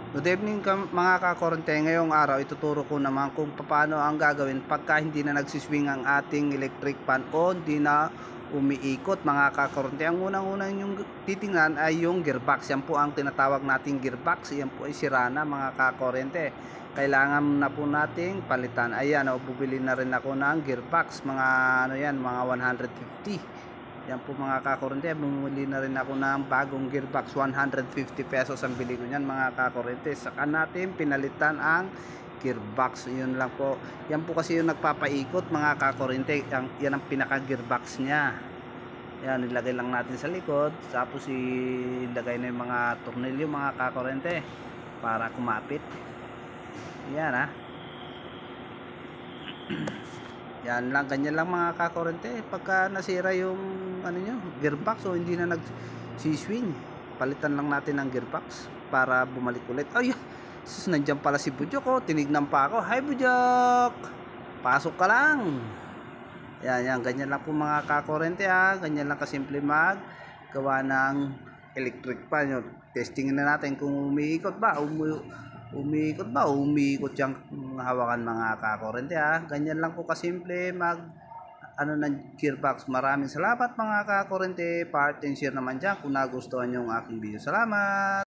Good evening mga kakorente. Ngayong araw ituturo ko naman kung paano ang gagawin pagka hindi na nagsiswing ang ating electric fan o hindi na umiikot mga kakorente. Ang unang-unang yung titingnan ay yung gearbox. Yan po ang tinatawag nating gearbox. Yan po ay sira na mga kakorente. Kailangan na po nating palitan. Ayan, bubili na rin ako ng gearbox. Mga ano yan, mga 150. Yan po mga kakorente, bumili na rin ako ng bagong gearbox. 150 pesos ang bili ko niyan mga kakorente. Saka natin pinalitan ang gearbox. Yun lang po. Yan po kasi yung nagpapaikot mga kakorente. Yan ang pinaka gearbox niya. Yan, ilagay lang natin sa likod. Tapos ilagay na yung mga tornilyo mga kakorente para kumapit. Yan ha. Yan lang, ganyan lang mga kakorente. Pagka nasira yung ano nyo, gearbox o hindi na nagsiswing, palitan lang natin ng gearbox para bumalik ulit. Ay, sus, nandiyan pala si Bujok, oh. Tinignan pa ako. Hi Bujok, pasok ka lang. Yan, ganyan lang po mga kakorente ha. Ganyan lang kasimple gawa ng electric fan. Testing na natin kung umiikot ba, umiikot yung hawakan mga kakorente ha. Ganyan lang po kasimple ng gearbox. Maraming salamat mga kakorente. Part and share naman dyan kung nagustuhan nyo ang aking video. Salamat.